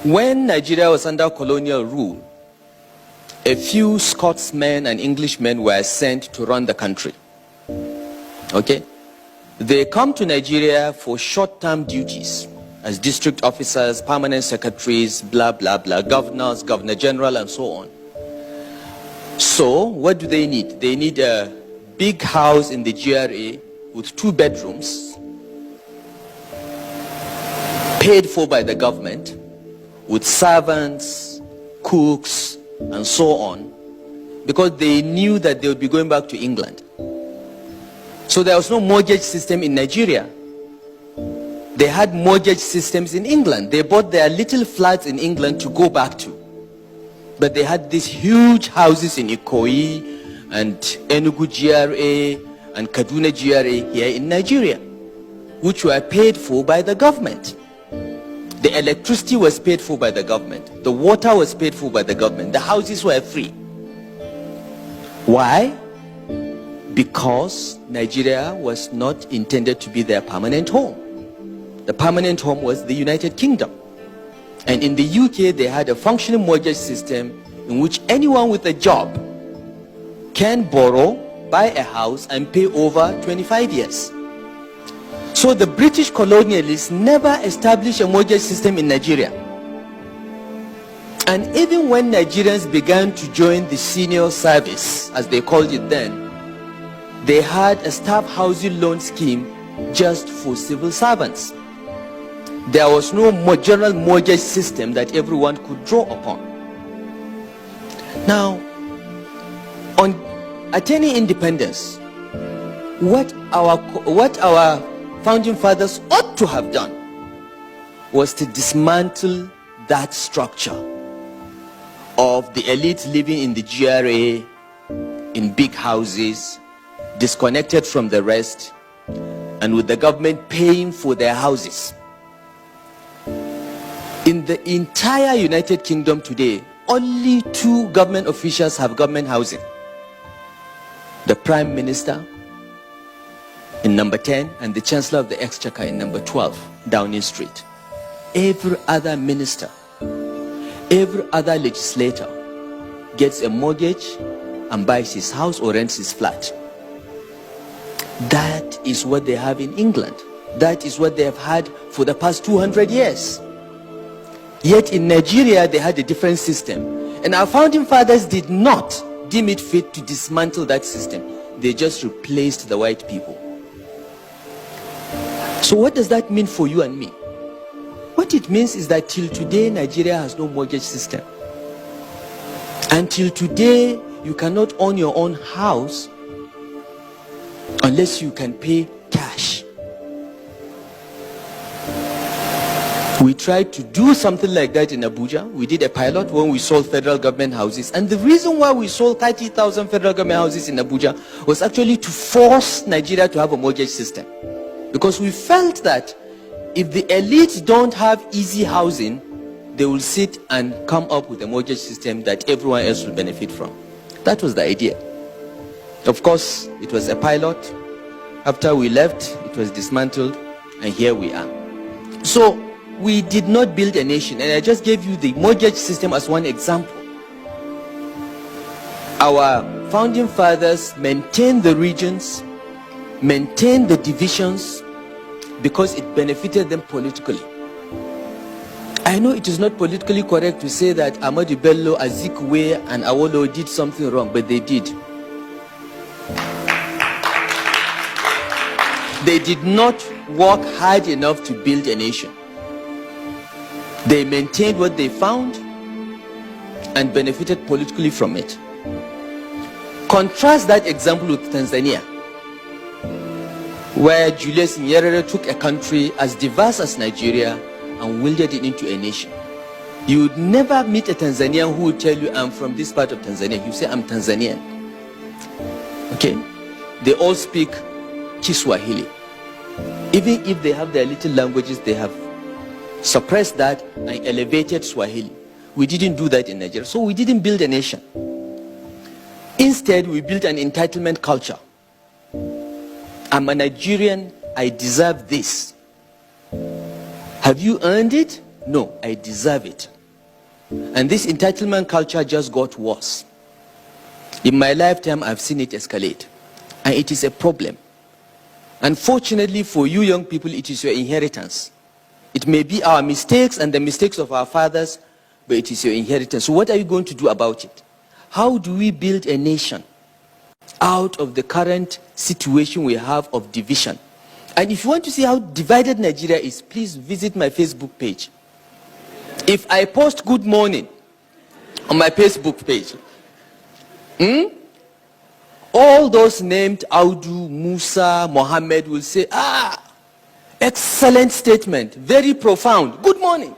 When Nigeria was under colonial rule, a few Scotsmen and Englishmen were sent to run the country. Okay? They come to Nigeria for short-term duties as district officers, permanent secretaries, blah, blah, blah, governors, governor general, and so on. So, what do they need? They need a big house in the GRA with 2 bedrooms, paid for by the government, with servants, cooks, and so on, because they knew that they would be going back to England. So there was no mortgage system in Nigeria. They had mortgage systems in England. They bought their little flats in England to go back to. But they had these huge houses in Ikoyi and Enugu GRA and Kaduna GRA here in Nigeria, which were paid for by the government. The electricity was paid for by the government. The water was paid for by the government. The houses were free. Why? Because Nigeria was not intended to be their permanent home. The permanent home was the United Kingdom. And in the UK, they had a functioning mortgage system in which anyone with a job can borrow, buy a house, and pay over 25 years. So the British colonialists never established a mortgage system in Nigeria. And even when Nigerians began to join the senior service, as they called it then, they had a staff housing loan scheme just for civil servants. There was no general mortgage system that everyone could draw upon. Now, on attaining independence, what our founding fathers ought to have done was to dismantle that structure of the elite living in the GRA, in big houses, disconnected from the rest, and with the government paying for their houses. In the entire United Kingdom today, only 2 government officials have government housing. The Prime Minister in number 10 and the Chancellor of the Exchequer in number 12, Downing Street. Every other minister, every other legislator gets a mortgage and buys his house or rents his flat. That is what they have in England. That is what they have had for the past 200 years. Yet in Nigeria, they had a different system. And our founding fathers did not deem it fit to dismantle that system. They just replaced the white people. So what does that mean for you and me? What it means is that till today, Nigeria has no mortgage system. Until today, you cannot own your own house unless you can pay cash. We tried to do something like that in Abuja. We did a pilot when we sold federal government houses. And the reason why we sold 30,000 federal government houses in Abuja was actually to force Nigeria to have a mortgage system. Because we felt that if the elites don't have easy housing, they will sit and come up with a mortgage system that everyone else will benefit from. That was the idea. Of course, it was a pilot. After we left, it was dismantled, and here we are. So, we did not build a nation, and I just gave you the mortgage system as one example. Our founding fathers maintained the regions, maintained the divisions, because it benefited them politically. I know it is not politically correct to say that Ahmadu Bello, Azikiwe, and Awolowo did something wrong, but they did. They did not work hard enough to build a nation. They maintained what they found and benefited politically from it. Contrast that example with Tanzania, where Julius Nyerere took a country as diverse as Nigeria and wielded it into a nation. You would never meet a Tanzanian who would tell you, I'm from this part of Tanzania. You say, I'm Tanzanian. Okay? They all speak Kiswahili. Even if they have their little languages, they have suppressed that and elevated Swahili. We didn't do that in Nigeria. So we didn't build a nation. Instead, we built an entitlement culture. I'm a Nigerian, I deserve this. Have you earned it? No, I deserve it. And this entitlement culture just got worse. In my lifetime, I've seen it escalate. And it is a problem. Unfortunately for you young people, it is your inheritance. It may be our mistakes and the mistakes of our fathers, but it is your inheritance. So what are you going to do about it? How do we build a nation out of the current situation we have of division? And if you want to see how divided Nigeria is, please visit my Facebook page. If I post good morning on my Facebook page, all those named Audu, Musa, Mohammed will say, excellent statement, very profound, good morning.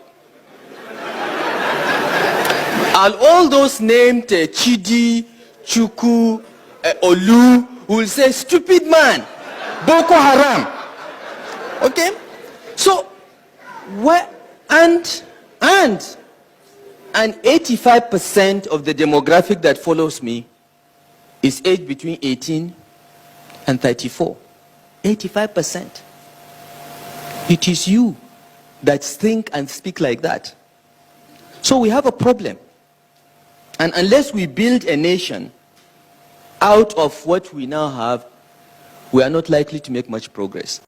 And all those named Chidi, Chuku, Olu will say, stupid man, Boko Haram. Okay? So, and 85% of the demographic that follows me is aged between 18 and 34. 85%. It is you that think and speak like that. So we have a problem. And unless we build a nation out of what we now have, we are not likely to make much progress.